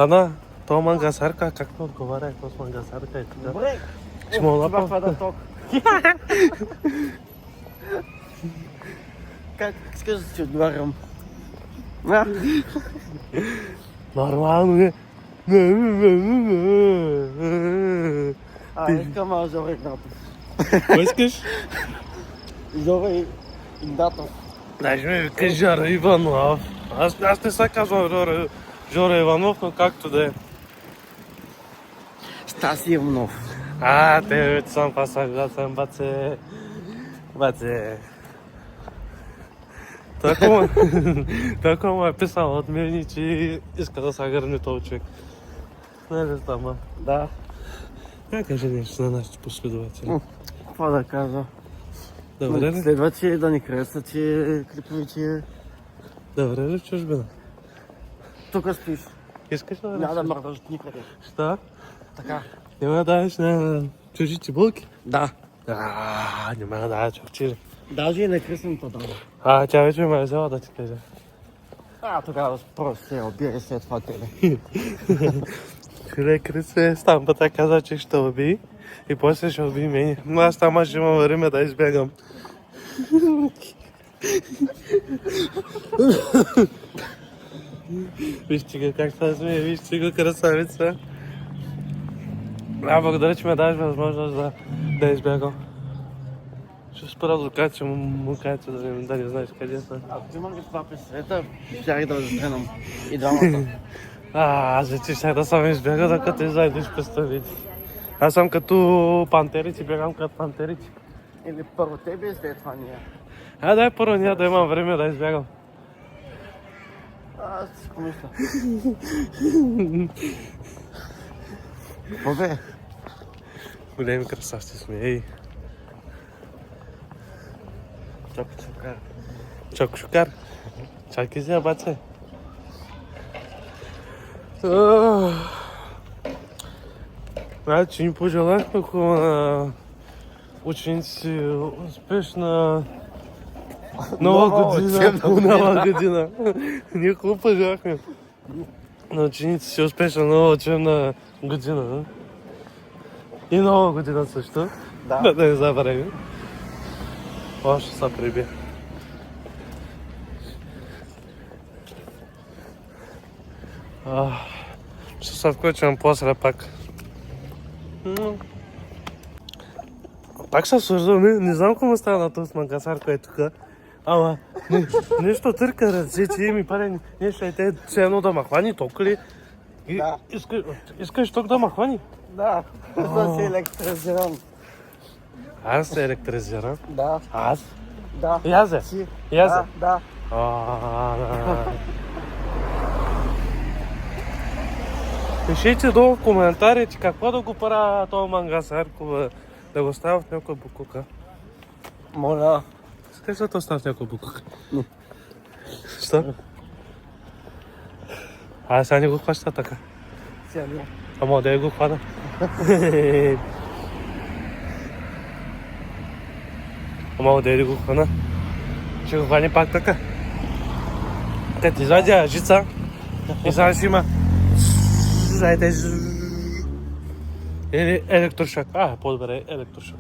Ана, то мангасарка, как ме отговаря, какво с мангасарка е така? Добре. Ще му лапам. Това да ток. Как искаш да ти отговарям? Нормално е. Искам Жоро Игнатов. Кой искаш? Жоро Игнатов. Даже ми викаш Жоро Иванов. Аз не се казвам Жоро Иванов, но както да е. Стаси Иванов. Те съм съгласен, баце. Така му е писал от мен, че иска да се гърне този човек. Нали стама? Да. Я кажи нещо на нашите последователи. Какво да кажа? Добре ли? Следва, че да ни харесат, че клиповете... Добре ли в чужбина? Тук спиш. Искаш да Няма да мърдаш никъде. Що? Така. Няма да даваш на чужите булки? Да. Няма да даваш чувчили. Даже и на кръстната дама. Тя вече ме е взела да ти кажа. Тогава просто се обири след това тебе. Крис е стампата каза, че ще уби и после ще уби мен. Но аз там ще имам време да избягам. Вижте го как се смее, вижте го красавица. Благодаря, че ме дадеш възможност да избягам. Ще спра до Катя, му Катя да не знаеш къде са. Ако ти имам това през света, щях да застренам и двамата. Аз вече ще да съм избяга, докато изайдеш представите. Аз съм като пантерици, бягам като пантерици. Или първо тебе и след това ние. Дай първо ние да имам време да избягам. Аз си помисля. Какво бе? Големи красавци сме, ей. Чоко-чукар. Чоко-шукар. Чакай си, баце. Значи ни пожелахме на ученици успешна нова година. Ние хубаво пожелахме на ученици си успешна нова учебна година. И нова година също. Да не забравим. Още са приби. Ще се включвам после пак. Пак се свързваме, не знам кому става на този мангасар, който тук. Ама, нещо търка ръце, че ми пари нещо и те все едно да ме хвани, толкова ли? Да. Искаш тук да ме хвани? Да, да си електризиран. Аз се електризирам. Да. Аз? Да. Язе? Си. Язе? Да. Пишете долу в коментарите какво да го правя този мангасар, да го ставя в някоя букука. Моля. Искаш да те оставя в някоя букука? Що? Сега не го хваща така. Сега не. Ама да я го хвана. Ама да я го хвана. Ще го хване пак така. Като ти извадя жица и сега ще има или електрошок. По-добре електрошок.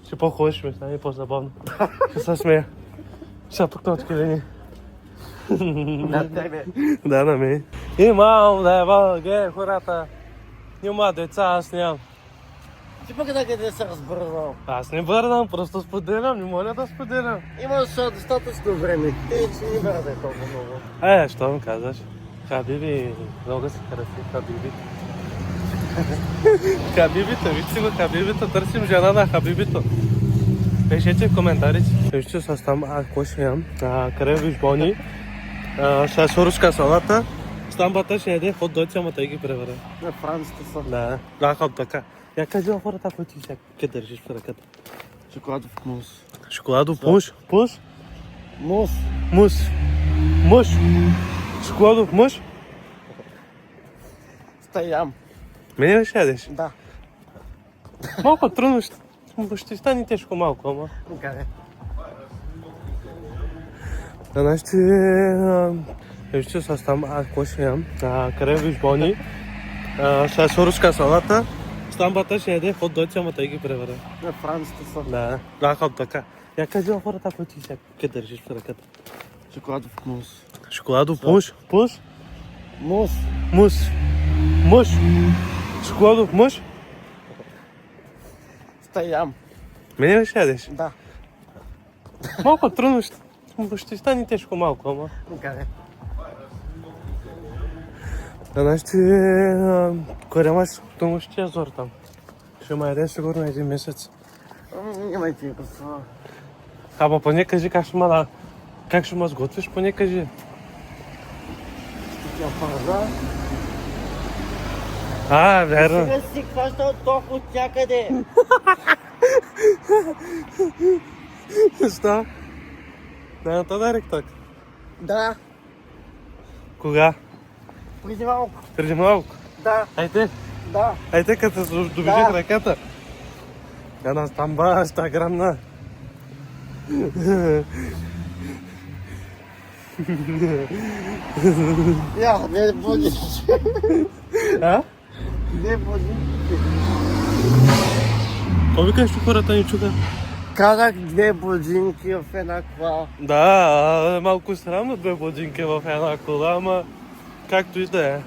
Ще по-хубаво ще ми стане по-забавно. Ще се смея. Ще пък точки линии. На тебе. Да, на мен. Имам да хората. Няма деца, аз нямам. Ти пък къде се разбързал? Аз не бърдам, просто споделям, не моля да споделям. Имаш достатъчно време. Ти че не бързай толкова много. Що ми казваш? Хабиби, много се хареси, Хабиби. Хабибито, вижте го, Хабибито, търсим жена на Хабибито. Пишете в коментарите. Вижте с там, какво ще ям? Крем бони, шашурска салата. Стамбата ще яде хот-дойци, ама тъй ги преваря. На франците са. Да, хот-дока. Я кажи на хората, които ти сега държиш в ръката. Шоколадов мус. Шоколадов пуш? Пуш? Мус. Мус. Муш. Шоколадов муш? Стоям. Мене ли ще ядеш? Да. Малко трудно ще стане тежко малко, ама. Къде? Нашите Вижте с там, какво ще ям? Крем вижбони, шашурска салата. Стамбата ще яде хот-доци, ама тъй ги преваря. На франците са. Да, хот-дока. Я кажи на хората, които ти сега държиш в ръката. Шоколадов мус. Шоколадов пуш. Пуш? Мус. Мус. Муш. Шоколадов муш? Стоям. Мене ли ще ядеш? Да. Малко трудно ще стане тежко малко, ама. Къде? Знаеш ти, корема тому ще я зор там. Ще ме яде сигурно един месец. Нямайте ми представа. Ама поне кажи как ще ме сготвиш, поне кажи. Я паза. Верно. Сега си хваща от ток от всякъде. Що? Да, то дарих так. Да. Кога? Преди малко. Преди малко. Да. Айде. Да. Айде като се доближих ръката. Една стамба, стаграмна. Я, не будеш. А? Не будеш. Какво викаш, че хората ни чука? Казах 2 будинки в една кола. Да, малко срамно 2 годинки в една кола, ама както и да е.